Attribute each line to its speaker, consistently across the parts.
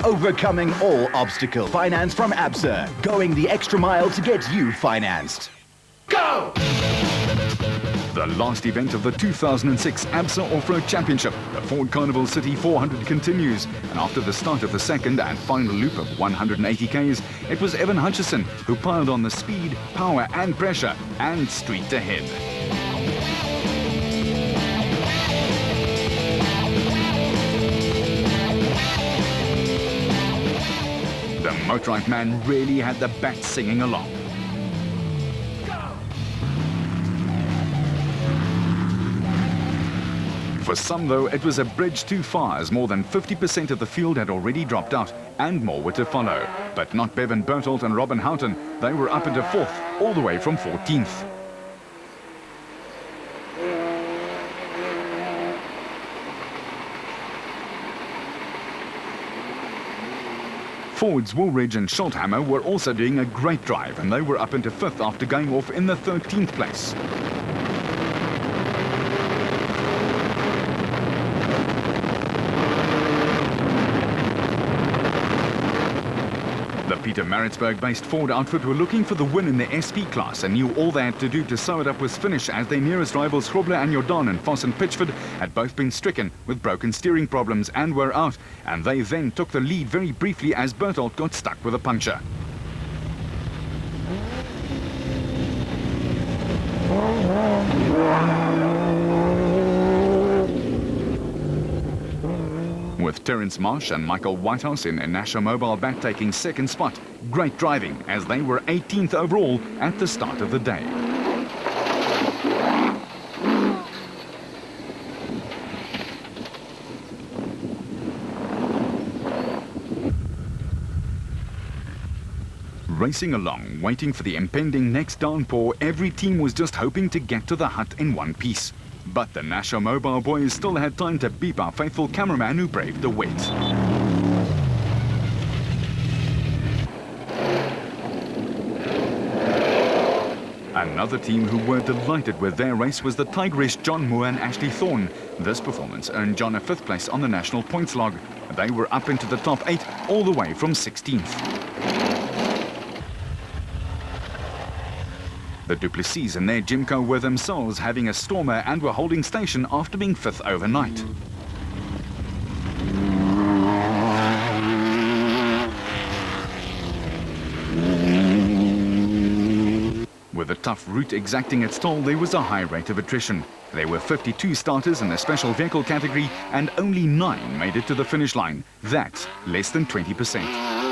Speaker 1: overcoming all obstacles. Finance from ABSA, going the extra mile to get you financed. Go!
Speaker 2: The last event of the 2006 ABSA Off-Road Championship, the Ford Carnival City 400 continues, and after the start of the second and final loop of 180 Ks, it was Evan Hutchison who piled on the speed, power and pressure and streaked ahead. The motorized man really had the bats singing along. For some, though, it was a bridge too far, as more than 50% of the field had already dropped out, and more were to follow. But not Bevan Bertolt and Robin Houghton. They were up into 4th, all the way from 14th. Ford's Woolridge and Schulthammer were also doing a great drive, and they were up into 5th after going off in the 13th place. The Peter Maritzburg-based Ford outfit were looking for the win in the SP class and knew all they had to do to sew it up was finish, as their nearest rivals Grobler and Jordan and Voss and Pitchford had both been stricken with broken steering problems and were out, and they then took the lead very briefly as Bertolt got stuck with a puncture. With Terence Marsh and Michael Whitehouse in Nasher Mobile back taking second spot. Great driving, as they were 18th overall at the start of the day. Racing along, waiting for the impending next downpour, every team was just hoping to get to the hut in one piece. But the Nasher Mobile boys still had time to beep our faithful cameraman who braved the wet. Another team who were delighted with their race was the Tigerish John Moore and Ashley Thorne. This performance earned John a 5th place on the national points log. They were up into the top 8 all the way from 16th. The Duplessis and their Jimco were themselves having a stormer and were holding station after being 5th overnight. With the tough route exacting its toll, there was a high rate of attrition. There were 52 starters in the special vehicle category and only 9 made it to the finish line. That's less than 20%.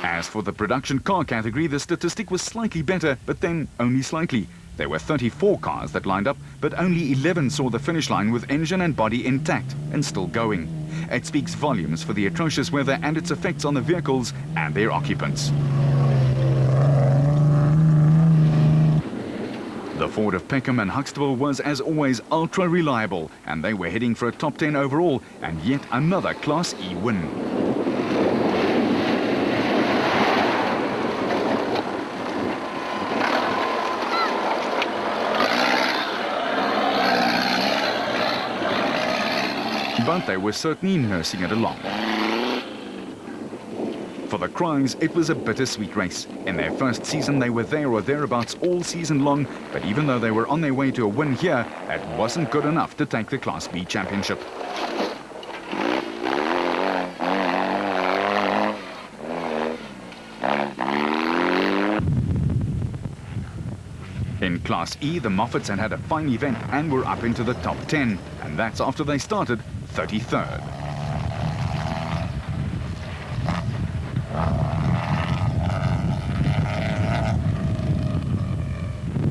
Speaker 2: As for the production car category, the statistic was slightly better, but then only slightly. There were 34 cars that lined up, but only 11 saw the finish line with engine and body intact and still going. It speaks volumes for the atrocious weather and its effects on the vehicles and their occupants. The Ford of Peckham and Huxtable was, as always, ultra reliable, and they were heading for a top 10 overall and yet another Class E win. But they were certainly nursing it along. For the Cries, it was a bittersweet race. In their first season, they were there or thereabouts all season long, but even though they were on their way to a win here, it wasn't good enough to take the Class B championship. In Class E, the Moffats had a fine event and were up into the top 10, and that's after they started 33rd.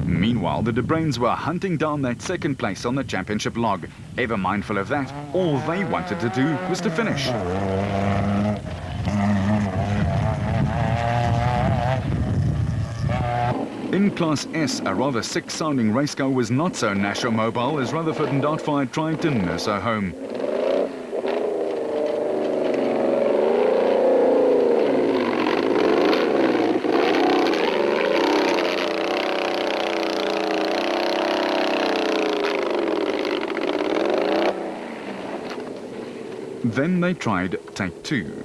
Speaker 2: Meanwhile, the De Bruins were hunting down that second place on the championship log. Ever mindful of that, all they wanted to do was to finish. In Class S, a rather sick-sounding race car was not so Nasher mobile as Rutherford and Doubtfire tried to nurse her home. Then they tried take two.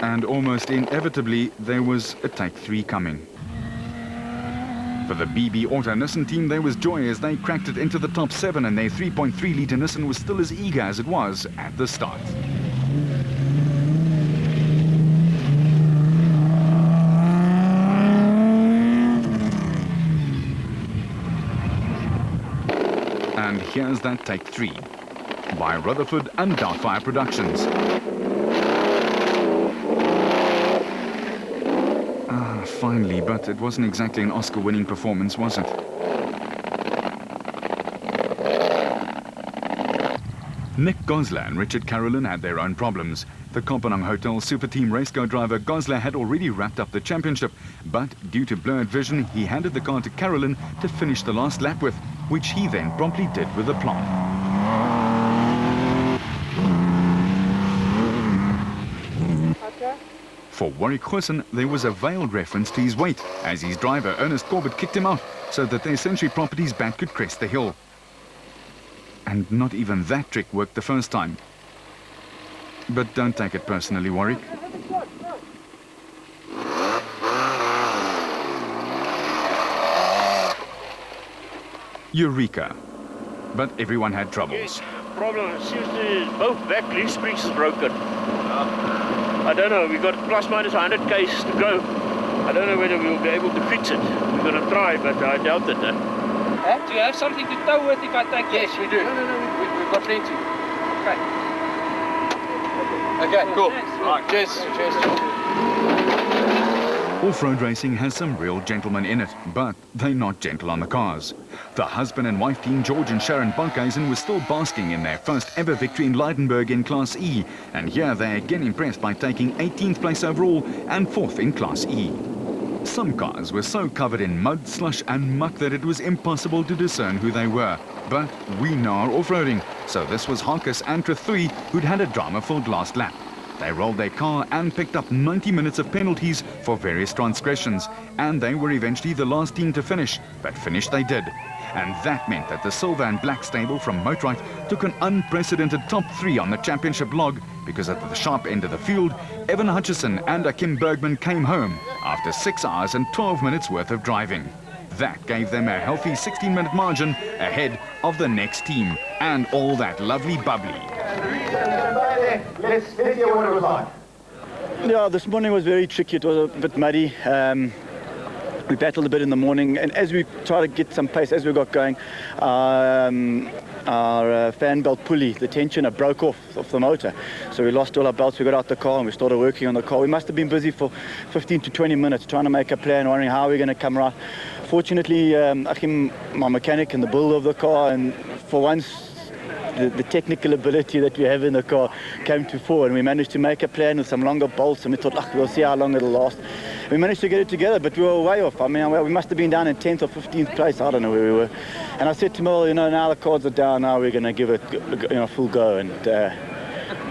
Speaker 2: And almost inevitably, there was a take three coming. For the BB Auto Nissan team, there was joy as they cracked it into the top 7, and their 3.3-litre Nissan was still as eager as it was at the start. And here's that take three by Rutherford and Doubtfire Productions. Finally, but it wasn't exactly an Oscar-winning performance, was it? Nick Gosler and Richard Carolyn had their own problems. The Kopanang Hotel Super Team racecar driver Gosler had already wrapped up the championship, but due to blurred vision, he handed the car to Carolyn to finish the last lap with, which he then promptly did with aplomb. For Warwick Goosen, there was a veiled reference to his weight, as his driver Ernest Corbett kicked him out so that their Century Properties bat could crest the hill. And not even that trick worked the first time. But don't take it personally, Warwick. Eureka. But everyone had troubles.
Speaker 3: Yes, problem seems to both back leaf springs is broken. I don't know, we've got plus minus 100 k's to go. I don't know whether we'll be able to fix it. We're going to try, but I doubt it.
Speaker 4: Do you have something to tow with if I take
Speaker 3: Yes, we do.
Speaker 4: No, we've got plenty. Okay.
Speaker 3: Okay, cool.
Speaker 4: Thanks.
Speaker 3: Right, cheers.
Speaker 2: Off-road racing has some real gentlemen in it, but they're not gentle on the cars. The husband and wife team George and Sharon Bankhuizen were still basking in their first ever victory in Leidenburg in Class E, and here they're again impressed by taking 18th place overall and 4th in Class E. Some cars were so covered in mud, slush and muck that it was impossible to discern who they were. But we know our off-roading, so this was Harkus and Three who'd had a drama-filled last lap. They rolled their car and picked up 90 minutes of penalties for various transgressions, and they were eventually the last team to finish, but finish they did. And that meant that the silver and black stable from Motorite took an unprecedented top 3 on the championship log, because at the sharp end of the field, Evan Hutchison and Akim Bergman came home after 6 hours and 12 minutes worth of driving. That gave them a healthy 16-minute margin ahead of the next team, and all that lovely bubbly.
Speaker 1: Let's hear what it was like.
Speaker 5: Yeah, this morning was very tricky. It was a bit muddy. We battled a bit in the morning, and as we tried to get some pace, as we got going, our fan belt pulley, the tensioner, broke off the motor. So we lost all our belts. We got out the car and we started working on the car. We must have been busy for 15 to 20 minutes trying to make a plan, wondering how we're going to come right. Fortunately, Achim, my mechanic, and the builder of the car, and for once, the technical ability that we have in the car came to fore, and we managed to make a plan with some longer bolts, and we thought, we'll see how long it'll last. We managed to get it together, but we were way off. I mean, we must have been down in 10th or 15th place. I don't know where we were. And I said to Mel, now the cards are down, now we're going to give it full go. And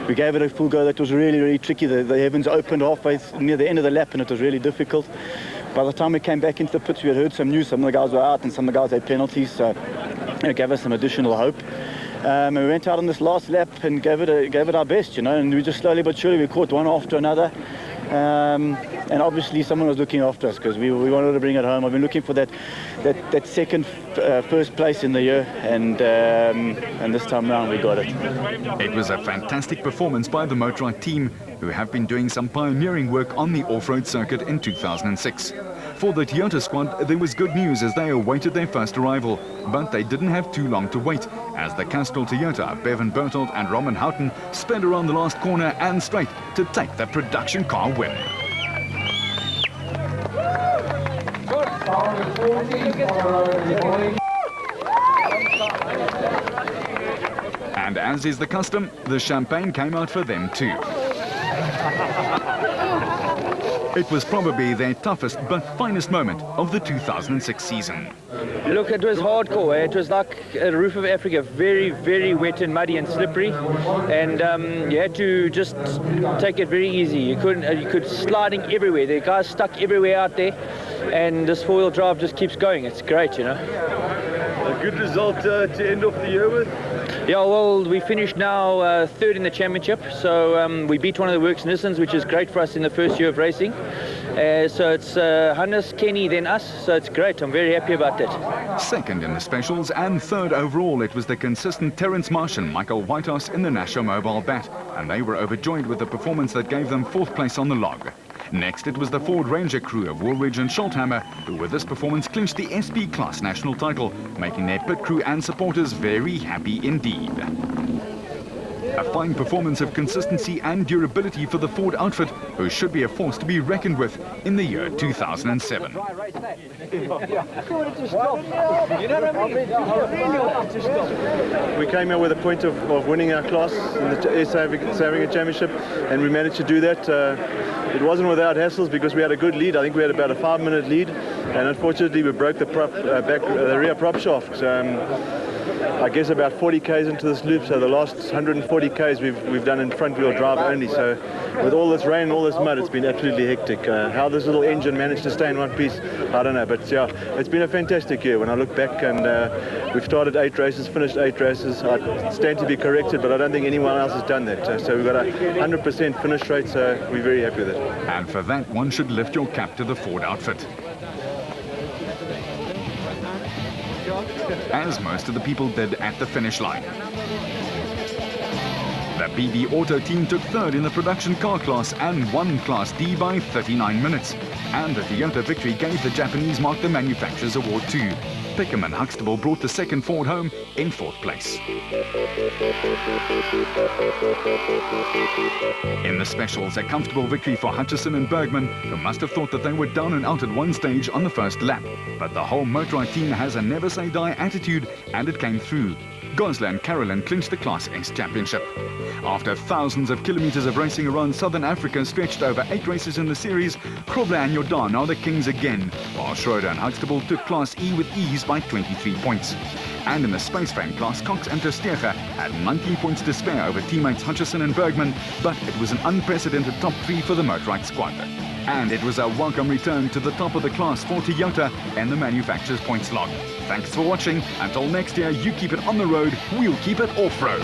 Speaker 5: we gave it a full go. That was really, really tricky. The heavens opened halfway near the end of the lap, and it was really difficult. By the time we came back into the pits, we had heard some news. Some of the guys were out, and some of the guys had penalties, so it gave us some additional hope. And we went out on this last lap and gave it our best, and we just slowly but surely we caught one after another. And obviously someone was looking after us because we wanted to bring it home. I've been looking for that second first place in the year, and this time round we got it.
Speaker 2: It was a fantastic performance by the Motorite team, who have been doing some pioneering work on the off-road circuit in 2006. For the Toyota squad, there was good news as they awaited their first arrival, but they didn't have too long to wait, as the Castrol Toyota, Bevan Bertolt and Roman Houghton sped around the last corner and straight to take the production car win. And as is the custom, the champagne came out for them too. It was probably their toughest but finest moment of the 2006 season.
Speaker 6: Look, it was hardcore. It was like a roof of Africa, very, very wet and muddy and slippery, and you had to just take it very easy. You could sliding everywhere. There are guys stuck everywhere out there, and this four-wheel drive just keeps going. It's great, you know.
Speaker 7: A good result to end off the year with.
Speaker 6: Yeah, well, we finished now third in the championship, so we beat one of the works Nissans, which is great for us in the first year of racing. So it's Hannes, Kenny, then us, so it's great. I'm very happy about that.
Speaker 2: Second in the specials and third overall, it was the consistent Terence Marsh and Michael Whitehouse in the National Mobile Bat, and they were overjoyed with the performance that gave them fourth place on the log. Next, it was the Ford Ranger crew of Woolridge and Schulthammer, who with this performance clinched the SP Class national title, making their pit crew and supporters very happy indeed. A fine performance of consistency and durability for the Ford outfit, who should be a force to be reckoned with in the year 2007.
Speaker 7: We came here with a point of winning our class in the SA Africa Championship, and we managed to do that. It wasn't without hassles because we had a good lead. I think we had about a 5-minute lead, and unfortunately we broke the rear prop shaft. I guess about 40 k's into this loop, so the last 140 k's we've done in front wheel drive only. So with all this rain, all this mud, it's been absolutely hectic. How this little engine managed to stay in one piece, I don't know. But yeah, it's been a fantastic year when I look back, and we've started 8 races, finished 8 races. I stand to be corrected, but I don't think anyone else has done that. So we've got a 100% finish rate, so we're very happy with it.
Speaker 2: And for that, one should lift your cap to the Ford outfit. As most of the people did at the finish line. The BB Auto team took third in the production car class and won Class D by 39 minutes. And the Toyota victory gave the Japanese mark the Manufacturers Award too. Pickham and Huxtable brought the second Ford home in fourth place. In the specials, a comfortable victory for Hutchison and Bergman, who must have thought that they were down and out at one stage on the first lap. But the whole Motorrad team has a never-say-die attitude, and it came through. Gosler and Carolyn clinched the Class S Championship. After thousands of kilometers of racing around Southern Africa stretched over 8 races in the series, Krobler and Jordan are the kings again, while Schroeder and Huxtable took Class E with ease by 23 points. And in the Space Fan class, Cox and Tersteger had 19 points to spare over teammates Hutchison and Bergman, but it was an unprecedented top 3 for the Motorrad squad. And it was a welcome return to the top of the class for Toyota and the manufacturer's points log. Thanks for watching. Until next year, you keep it on the road, we'll keep it off-road.